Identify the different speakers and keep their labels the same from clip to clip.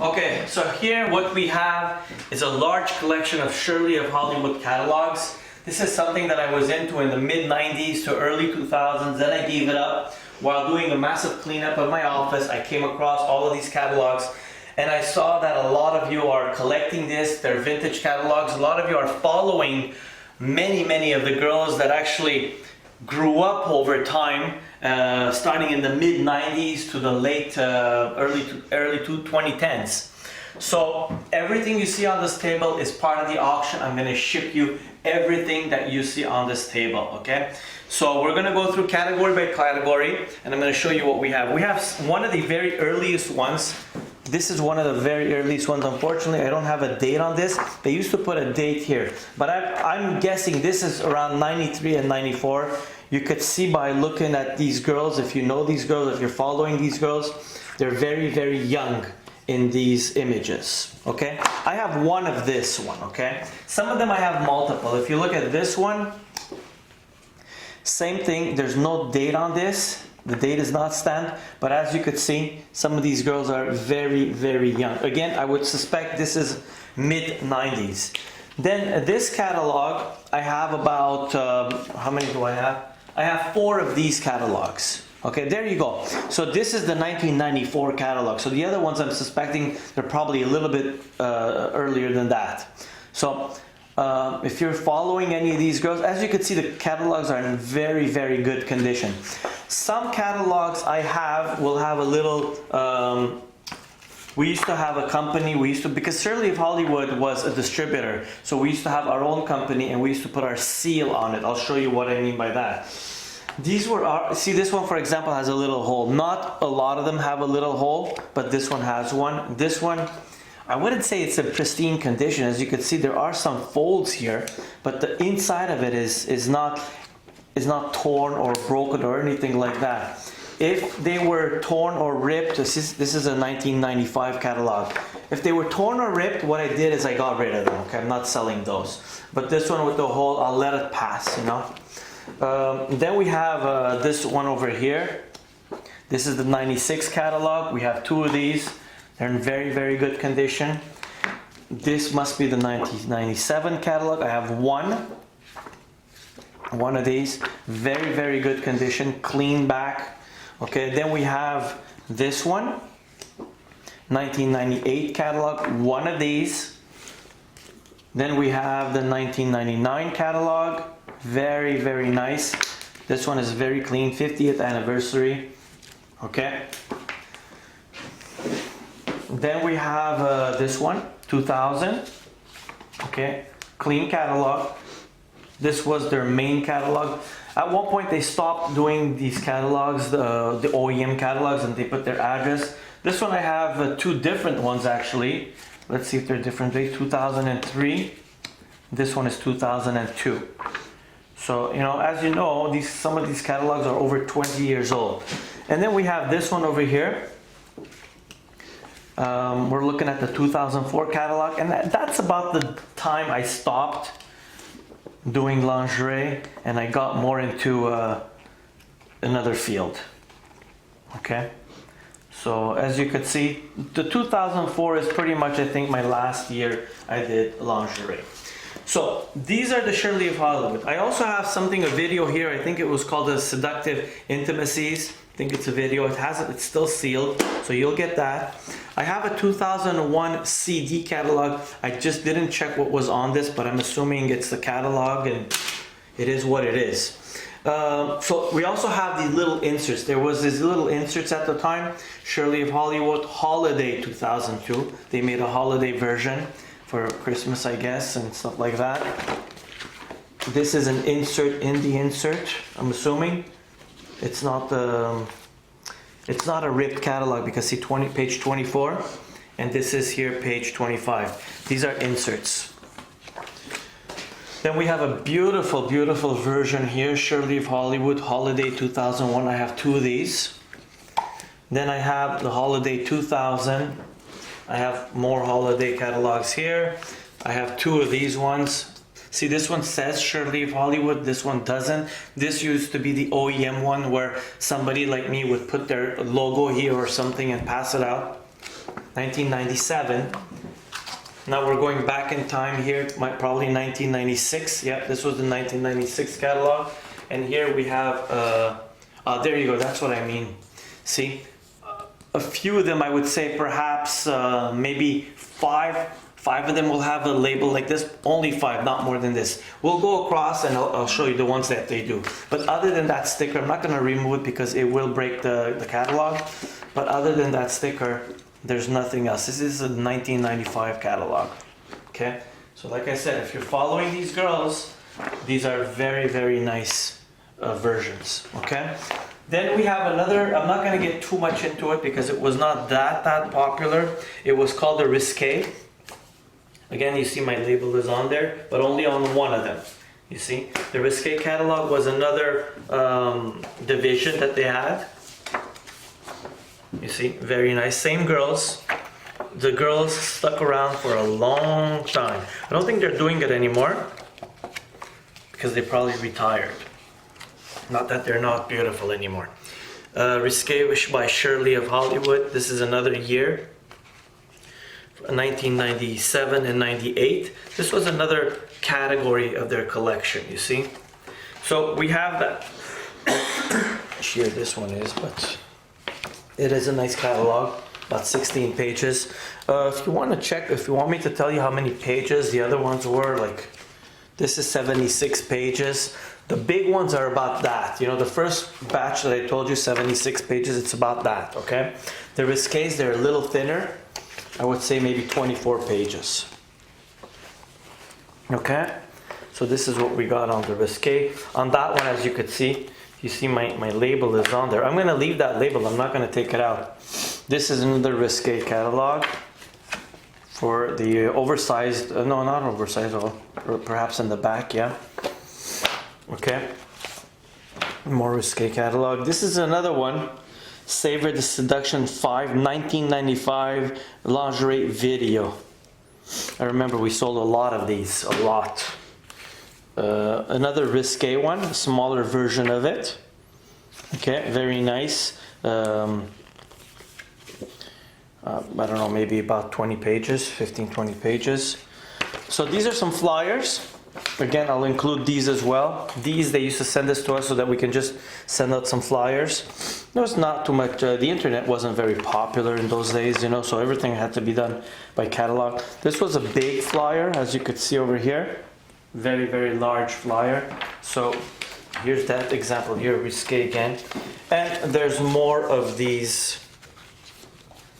Speaker 1: Okay, so here what we have is a large collection of Shirley of Hollywood catalogs. This is something that I was into in the mid-90s to early 2000s, then I gave it up. While doing a massive cleanup of my office, I came across all of these catalogs and I saw that a lot of you are collecting this. They're vintage catalogs. A lot of you are following many of the girls that actually grew up over time, starting in the mid-90s to the late, early 2010s. So everything you see on this table is part of the auction. I'm going to ship you everything that you see on this table, okay? So we're going to go through category by category and I'm going to show you what we have. We have one of the very earliest ones. This is one of the very earliest ones. Unfortunately, I don't have a date on this. They used to put a date here, but I'm guessing this is around 93 and 94. You could see by looking at these girls, if you know these girls, if you're following these girls, they're very young in these images, okay? I have one of this one, okay? Some of them I have multiple. If you look at this one, same thing, there's no date on this. The date is not stamped, but as you could see, some of these girls are very young. Again, I would suspect this is mid-90s. Then this catalog, I have about, how many do I have? I have 4 of these catalogs. Okay, there you go. So this is the 1994 catalog. So the other ones I'm suspecting they're probably a little bit earlier than that. So if you're following any of these girls, as you can see, the catalogs are in very good condition. Some catalogs I have will have a little, we used to have a company, because Shirley of Hollywood was a distributor, so we used to have our own company and we used to put our seal on it. I'll show you what I mean by that. These were our, see this one for example has a little hole. Not a lot of them have a little hole, but this one has one. This one, I wouldn't say it's in pristine condition. As you can see, there are some folds here, but the inside of it is not torn or broken or anything like that. If they were torn or ripped, this is a 1995 catalog. If they were torn or ripped, what I did is I got rid of them. Okay, I'm not selling those. But this one with the hole, I'll let it pass, you know. Then we have this one over here. This is the 96 catalog. We have 2 of these. They're in very good condition. This must be the 1997 catalog. I have one of these. Very good condition, clean back. Okay, then we have this one, 1998 catalog, one of these. Then we have the 1999 catalog, very nice. This one is very clean, 50th anniversary. Okay. Then we have this one, 2000. Okay, clean catalog. This was their main catalog. At one point they stopped doing these catalogs, the OEM catalogs, and they put their address. This one I have 2 different ones actually. Let's see if they're different dates. 2003. This one is 2002. So, you know, as you know, some of these catalogs are over 20 years old. And then we have this one over here. We're looking at the 2004 catalog, and that's about the time I stopped doing lingerie and I got more into another field. Okay, so as you could see, the 2004 is pretty much, I think, my last year I did lingerie. So these are the Shirley of Hollywood. I also have a video here. I think it was called the Seductive Intimacies. I think it's a video. It's still sealed, so you'll get that. I have a 2001 CD catalog. I just didn't check what was on this, but I'm assuming it's the catalog and it is what it is. So we also have these little inserts. There was these little inserts at the time. Shirley of Hollywood Holiday 2002. They made a holiday version for Christmas, I guess, and stuff like that. This is an insert in the insert, I'm assuming. It's not a ripped catalog because see page 24, and this is here page 25. These are inserts. Then we have a beautiful version here, Shirley of Hollywood Holiday 2001. I have 2 of these. Then I have the Holiday 2000. I have more holiday catalogs here. I have 2 of these ones. See, this one says Shirley of Hollywood, this one doesn't. This used to be the OEM one where somebody like me would put their logo here or something and pass it out. 1997. Now we're going back in time here, probably 1996. Yeah, this was the 1996 catalog. And here we have, there you go, that's what I mean. See, a few of them I would say perhaps maybe five of them will have a label like this. Only 5, not more than this. We'll go across and I'll show you the ones that they do. But other than that sticker, I'm not going to remove it because it will break the catalog. But other than that sticker, there's nothing else. This is a 1995 catalog. Okay, so like I said, if you're following these girls, these are very, very nice versions. Okay, then we have another. I'm not going to get too much into it because it was not that popular. It was called the Risqué. Again, you see my label is on there, but only on one of them. You see, the Risqué catalog was another division that they had. You see, very nice. Same girls. The girls stuck around for a long time. I don't think they're doing it anymore because they probably retired. Not that they're not beautiful anymore. Risqué by Shirley of Hollywood. This is another year. 1997 and 98. This was another category of their collection, you see. So we have that. Here this one is, but it is a nice catalog, about 16 pages. If you want to check, if you want me to tell you how many pages the other ones were, like this is 76 pages. The big ones are about that. You know, the first batch that I told you, 76 pages, it's about that, okay? The Risqués, they're a little thinner. I would say maybe 24 pages. Okay, so this is what we got on the Risqué. On that one, as you could see, you see my label is on there. I'm going to leave that label. I'm not going to take it out. This is another Risqué catalog for the oversized, no, not oversized, or perhaps in the back, yeah. Okay, more Risqué catalog. This is another one. Savor the Seduction 5 1995 lingerie video. I remember we sold a lot of these, a lot. Another Risqué one, a smaller version of it. Okay, very nice. I don't know, maybe about 20 pages, 15-20 pages. So these are some flyers. Again, I'll include these as well. These, they used to send this to us so that we can just send out some flyers. There was not too much, the internet wasn't very popular in those days, you know, so everything had to be done by catalog. This was a big flyer, as you could see over here. Very, very large flyer. So here's that example here, Risqué again. And there's more of these.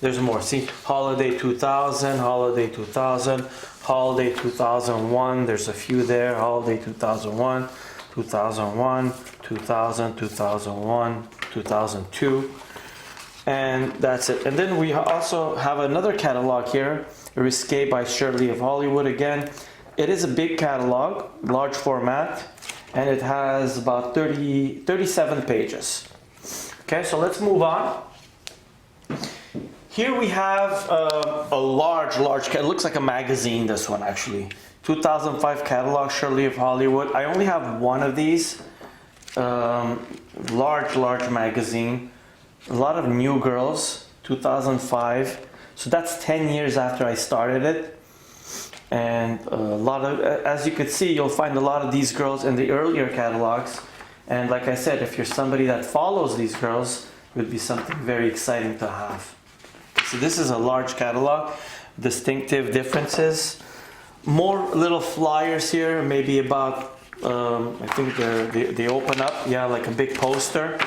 Speaker 1: There's more, see, Holiday 2000, Holiday 2000, Holiday 2001, there's a few there, Holiday 2001, 2001, 2000, 2001, 2002, and that's it. And then we also have another catalog here, Risqué by Shirley of Hollywood again. It is a big catalog, large format, and it has about 37 pages. Okay, so let's move on. Here we have a large, it looks like a magazine, this one actually. 2005 catalog, Shirley of Hollywood. I only have one of these. Large magazine. A lot of new girls, 2005. So that's 10 years after I started it. And a lot of, as you could see, you'll find a lot of these girls in the earlier catalogs. And like I said, if you're somebody that follows these girls, it would be something very exciting to have. So this is a large catalog, distinctive differences. More little flyers here, maybe about, I think they open up, yeah, like a big poster.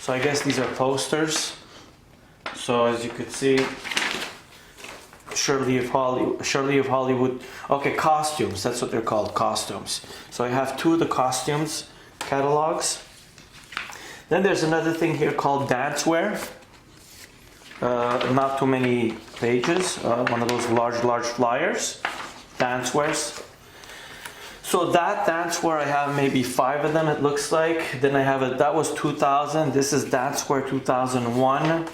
Speaker 1: So I guess these are posters. So as you could see, Shirley of Hollywood. Okay, costumes, that's what they're called, costumes. So I have 2 of the costumes catalogs. Then there's another thing here called dancewear. Not too many pages, one of those large flyers, dancewears. So that dancewear, I have maybe 5 of them, it looks like. Then I have that was 2000, this is dancewear 2001.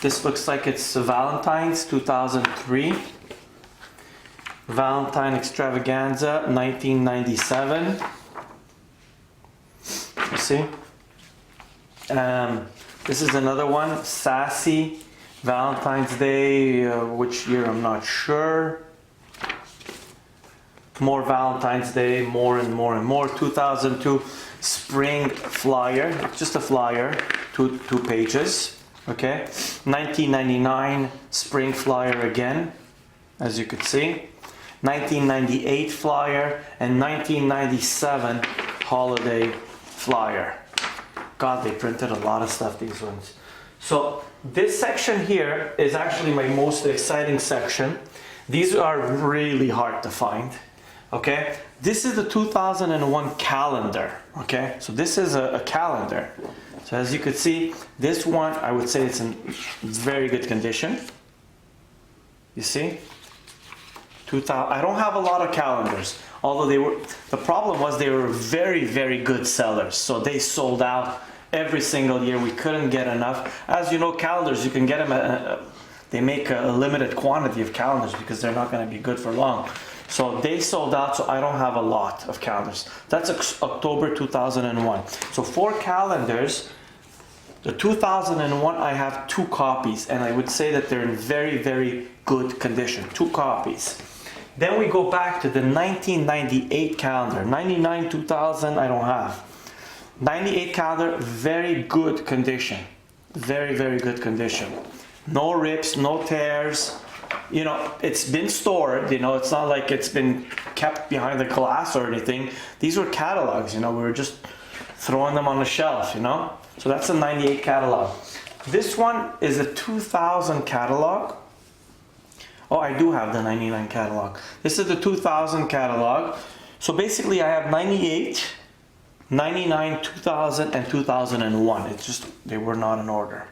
Speaker 1: This looks like it's Valentine's 2003. Valentine Extravaganza 1997. You see? This is another one, Sassy Valentine's Day, which year I'm not sure. More Valentine's Day, more and more and more. 2002 spring flyer, just a flyer, two pages. Okay. 1999 spring flyer again, as you could see. 1998 flyer and 1997 holiday flyer. God, they printed a lot of stuff, these ones. So this section here is actually my most exciting section. These are really hard to find. Okay, this is the 2001 calendar. Okay, so this is a calendar. So as you could see, this one, I would say it's in very good condition. You see? 2000, I don't have a lot of calendars, although the problem was they were very, very good sellers. So they sold out every single year. We couldn't get enough. As you know, calendars, you can get them, they make a limited quantity of calendars because they're not going to be good for long. So they sold out, so I don't have a lot of calendars. That's October 2001. So for calendars, the 2001, I have 2 copies, and I would say that they're in very, very good condition. 2 copies. Then we go back to the 1998 calendar. 99, 2000, I don't have. 98 calendar, very good condition. Very, very good condition. No rips, no tears. You know, it's been stored, you know, it's not like it's been kept behind the glass or anything. These were catalogs, you know, we were just throwing them on the shelf, you know. So that's a 98 catalog. This one is a 2000 catalog. Oh, I do have the 99 catalog. This is the 2000 catalog. So basically I have 98, 99, 2000, and 2001. It's just, they were not in order.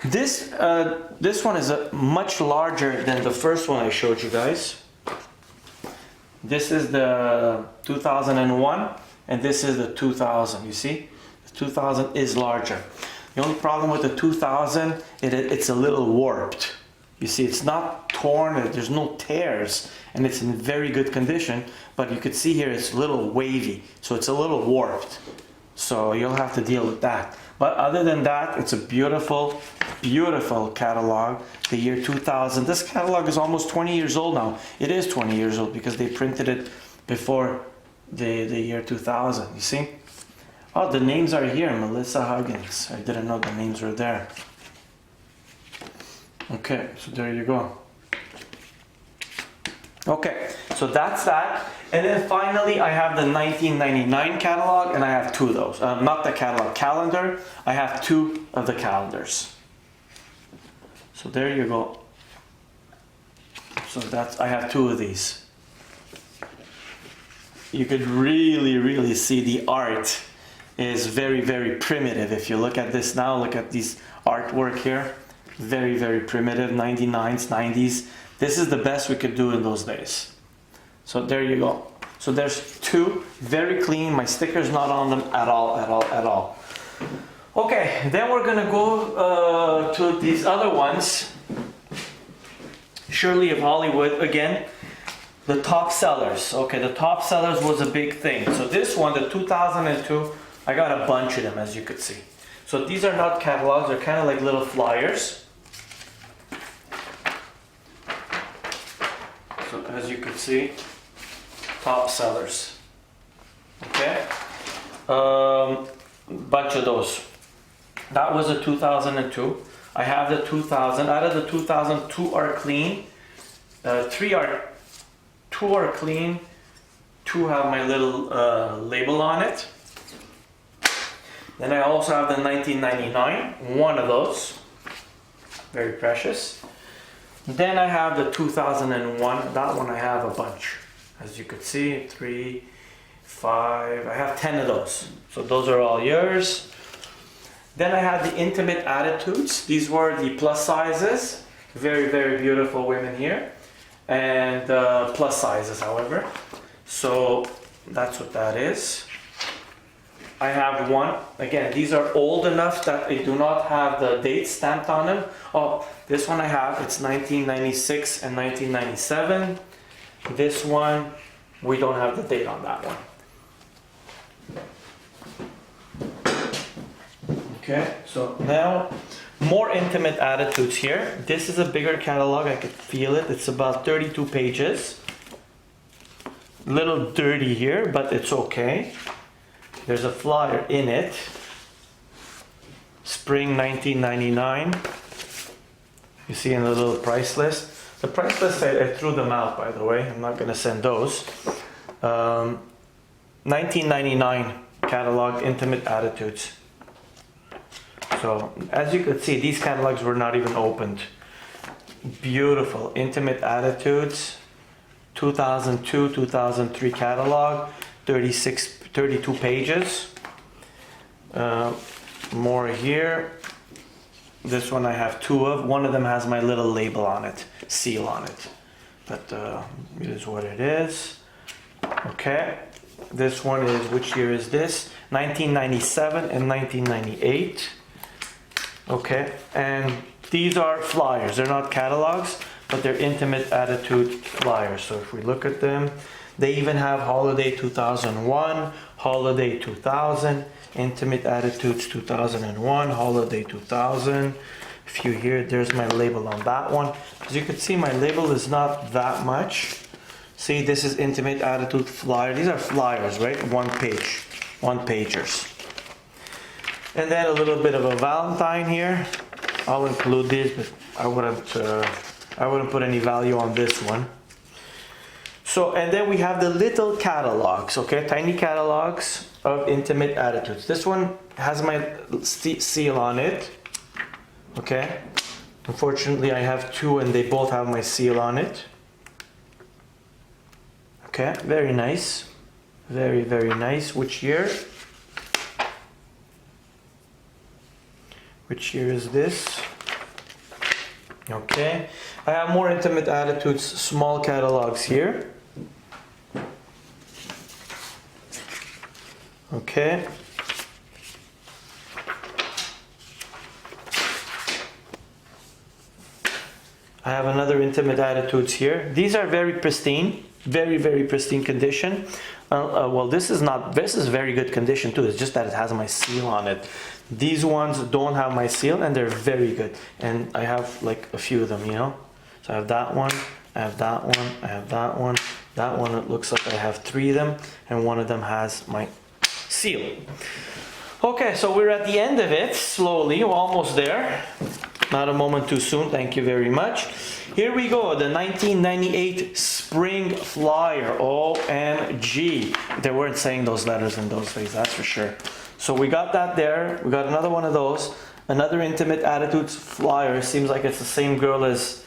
Speaker 1: This one is much larger than the first one I showed you guys. This is the 2001 and this is the 2000. You see, the 2000 is larger. The only problem with the 2000, it's a little warped. You see, it's not torn, there's no tears, and it's in very good condition, but you could see here it's a little wavy, so it's a little warped. So you'll have to deal with that. But other than that, it's a beautiful, beautiful catalog. The year 2000. This catalog is almost 20 years old now. It is 20 years old because they printed it before the year 2000. You see? Oh, the names are here. Melissa Huggins. I didn't know the names were there. Okay, so there you go. Okay, so that's that. And then finally, I have the 1999 catalog, and I have 2 of those. Not the catalog, calendar. I have 2 of the calendars. So there you go. So I have 2 of these. You could really, really see the art is very, very primitive. If you look at this now, look at these artwork here. Very, very primitive, 99s, 90s. This is the best we could do in those days. So there you go. So there's 2, very clean. My sticker's not on them at all, at all, at all. Okay, then we're gonna go to these other ones. Shirley of Hollywood, again, the top sellers. Okay, the top sellers was a big thing. So this one, the 2002, I got a bunch of them, as you could see. So these are not catalogs, they're kind of like little flyers. So as you can see, top sellers. Okay, bunch of those. That was a 2002. I have the 2000. Out of the 2000, 2 are clean. 2 are clean. 2 have my little label on it. Then I also have the 1999. 1 of those. Very precious. Then I have the 2001. That one I have a bunch. As you could see, 3, 5. I have 10 of those. So those are all yours. Then I have the Intimate Attitudes. These were the plus sizes. Very, very beautiful women here. And plus sizes, however. So that's what that is. I have 1. Again, these are old enough that they do not have the date stamped on them. Oh, this one I have. It's 1996 and 1997. This one, we don't have the date on that one. Okay, so now More intimate attitudes here. This is a bigger catalog, I could feel it. It's about 32 pages. Little dirty here, but it's okay. There's a flyer in it. Spring 1999. You see in the little price list. The price list, I threw them out, by the way. I'm not going to send those. 1999 catalog, intimate attitudes. So as you could see, these catalogs were not even opened. Beautiful intimate attitudes. 2002, 2003 catalog, 32 pages. More here. This one I have two of. One of them has my little label on it, seal on it. But it is what it is. Okay. This one is, which year is this? 1997 and 1998. Okay. And these are flyers. They're not catalogs, but they're intimate attitude flyers. So if we look at them, they even have Holiday 2001, Holiday 2000, Intimate Attitudes 2001, Holiday 2000. If you hear, there's my label on that one. As you can see, my label is not that much. See, this is Intimate Attitude flyer. These are flyers, right? One pagers. And then a little bit of a Valentine here. I'll include these, but I wouldn't put any value on this one. So, and then we have the little catalogs, okay? Tiny catalogs of intimate attitudes. This one has my seal on it, okay? Unfortunately, I have two and they both have my seal on it. Okay, very nice. Very, very nice. Which year? Which year is this? Okay. I have more intimate attitudes, small catalogs here. Okay. I have another intimate attitudes here. These are very pristine, very, very pristine condition. Well, this is very good condition too. It's just that it has my seal on it. These ones don't have my seal and they're very good. And I have like a few of them, you know. So I have that one, I have that one, I have that one. That one, it looks like I have three of them and one of them has my seal. Okay, so we're at the end of it, slowly, we're almost there. Not a moment too soon, thank you very much. Here we go, the 1998 spring flyer, OMG. They weren't saying those letters in those days, that's for sure. So we got that there, we got another one of those. Another Intimate Attitudes flyer, seems like it's the same girl as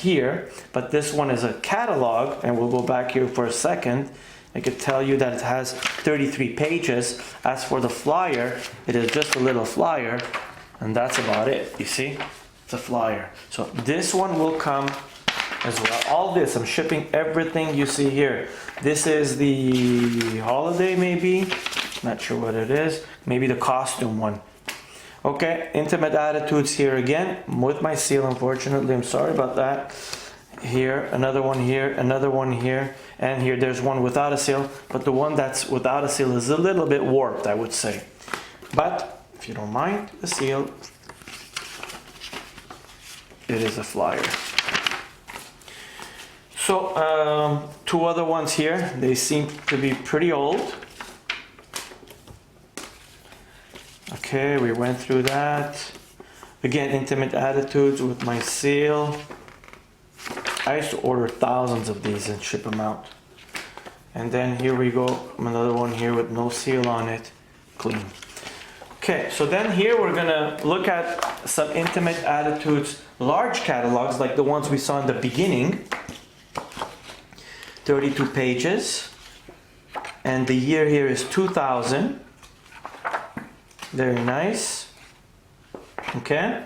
Speaker 1: here, but this one is a catalog, and we'll go back here for a second. I could tell you that it has 33 pages. As for the flyer, it is just a little flyer, and that's about it, you see? It's a flyer. So this one will come as well. All this, I'm shipping everything you see here. This is the holiday maybe, not sure what it is. Maybe the costume one. Okay, Intimate Attitudes here again, with my seal, unfortunately, I'm sorry about that. Here, another one here, another one here, and here there's one without a seal, but the one that's without a seal is a little bit warped, I would say. But, if you don't mind the seal, it is a flyer. So, two other ones here, they seem to be pretty old. Okay, we went through that. Again, Intimate Attitudes with my seal. I used to order thousands of these and ship them out. And then here we go, another one here with no seal on it, clean. Okay, so then here we're gonna look at some Intimate Attitudes large catalogs like the ones we saw in the beginning. 32 pages. And the year here is 2000. Very nice. Okay.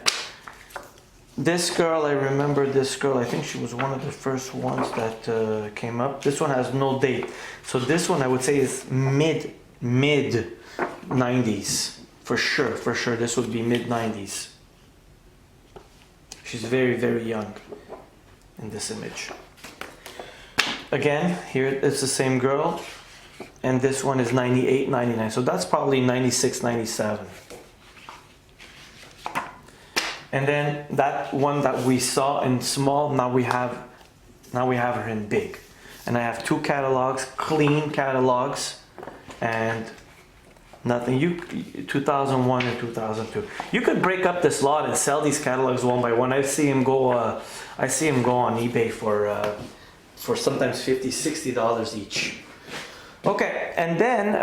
Speaker 1: This girl, I remember this girl. I think she was one of the first ones that came up. This one has no date. So this one I would say is mid 90s. For sure. This would be mid 90s. She's very, very young in this image. Again, here it's the same girl. And this one is 98, 99. So that's probably 96, 97. And then that one that we saw in small, now we have her in big. And I have 2 catalogs, clean catalogs, and nothing. 2001 and 2002. You could break up this lot and sell these catalogs one by one. I see him go on eBay for sometimes $50, $60 each. Okay, and then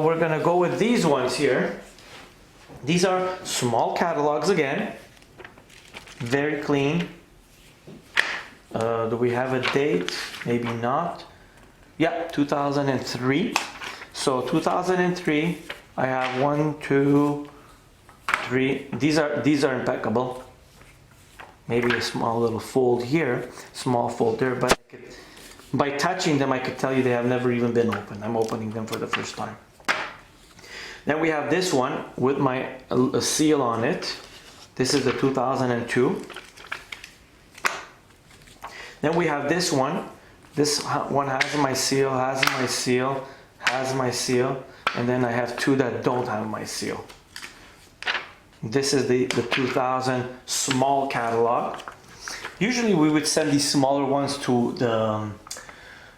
Speaker 1: we're gonna go with these ones here. These are small catalogs again, very clean. Do we have a date? Maybe not. Yeah, 2003. So 2003, I have 1, 2, 3. These are impeccable. Maybe a small little fold here, small fold there, but by touching them, I could tell you they have never even been opened. I'm opening them for the first time. Then we have this one with my seal on it. This is the 2002. Then we have this one. This one has my seal, has my seal, has my seal, and then I have 2 that don't have my seal. This is the 2000 small catalog. Usually we would send these smaller ones to the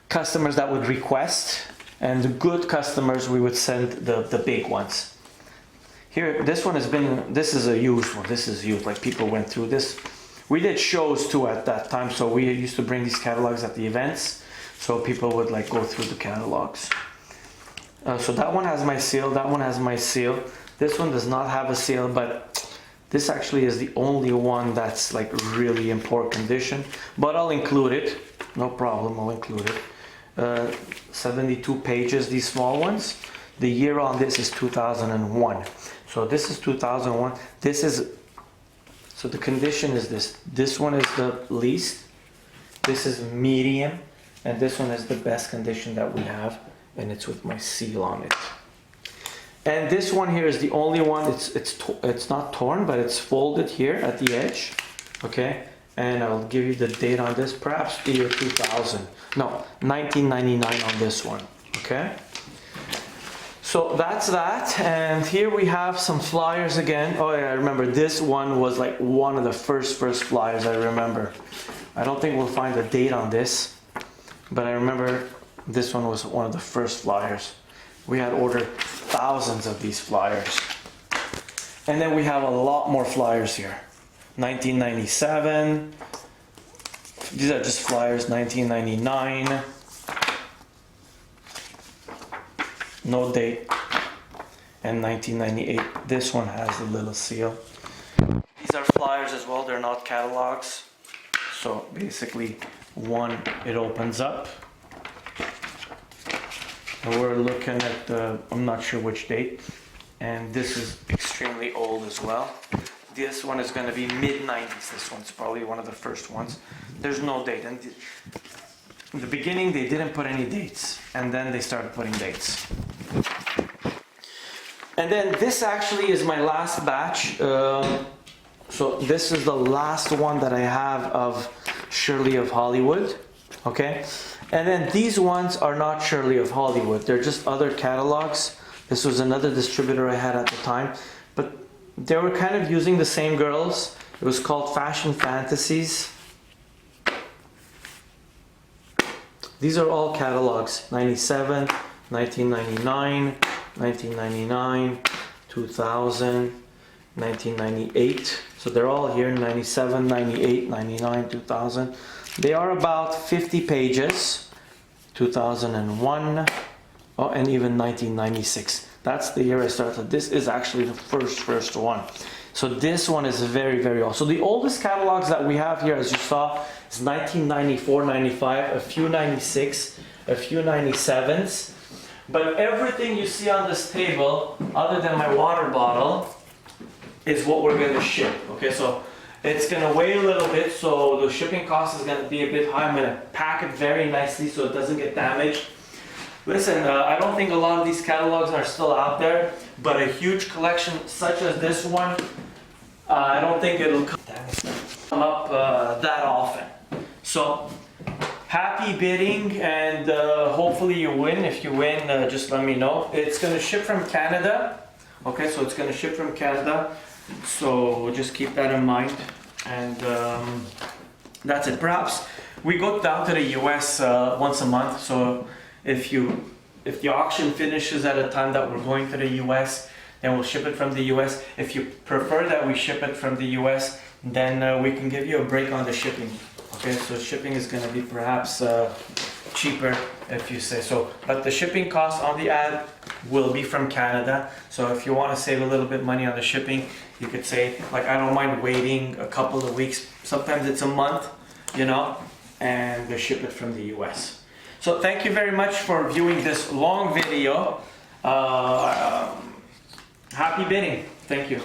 Speaker 1: customers that would request, and the good customers we would send the big ones. Here, this is a used one. This is used, like people went through this. We did shows too at that time, so we used to bring these catalogs at the events, so people would like go through the catalogs. So that one has my seal, that one has my seal. This one does not have a seal, but this actually is the only one that's like really in poor condition. But I'll include it, no problem, I'll include it. 72 pages, these small ones. The year on this is 2001. So this is 2001. So the condition is this. This one is the least, this is medium, and this one is the best condition that we have, and it's with my seal on it. And this one here is the only one, it's not torn, but it's folded here at the edge, okay? And I'll give you the date on this, perhaps the year 2000. No, 1999 on this one, okay? So that's that, and here we have some flyers again. Oh yeah, I remember this one was like one of the first flyers I remember. I don't think we'll find a date on this, but I remember this one was one of the first flyers. We had ordered thousands of these flyers. And then we have a lot more flyers here. 1997, these are just flyers, 1999. No date, and 1998. This one has a little seal. These are flyers as well, they're not catalogs. So basically, one, it opens up. And we're looking at the, I'm not sure which date. And this is extremely old as well. This one is going to be mid-90s. This one's probably one of the first ones. There's no date. And in the beginning, they didn't put any dates. And then they started putting dates. And then this actually is my last batch. So this is the last one that I have of Shirley of Hollywood. Okay. And then these ones are not Shirley of Hollywood. They're just other catalogs. This was another distributor I had at the time. But they were kind of using the same girls. It was called Fashion Fantasies. These are all catalogs. 97, 1999, 1999, 2000, 1998. So they're all here, 97, 98, 99, 2000. They are about 50 pages. 2001, oh, and even 1996. That's the year I started. This is actually the first one. So this one is very, very old. So the oldest catalogs that we have here, as you saw, is 1994, 95, a few 96, a few 97s. But everything you see on this table, other than my water bottle, is what we're going to ship. Okay, so it's going to weigh a little bit, so the shipping cost is going to be a bit high. I'm going to pack it very nicely so it doesn't get damaged. Listen, I don't think a lot of these catalogs are still out there, but a huge collection such as this one, I don't think it'll come up that often. So, happy bidding, and hopefully you win. If you win, just let me know. It's going to ship from Canada. Okay, so it's going to ship from Canada. So just keep that in mind, and that's it. Perhaps we go down to the US once a month, so if the auction finishes at a time that we're going to the US, then we'll ship it from the US. If you prefer that we ship it from the US, then we can give you a break on the shipping. Okay, so shipping is going to be perhaps cheaper if you say so, but the shipping cost on the ad will be from Canada. So if you want to save a little bit money on the shipping, you could say, like, I don't mind waiting a couple of weeks, sometimes it's a month, you know, and they ship it from the US. So thank you very much for viewing this long video. Happy bidding. Thank you.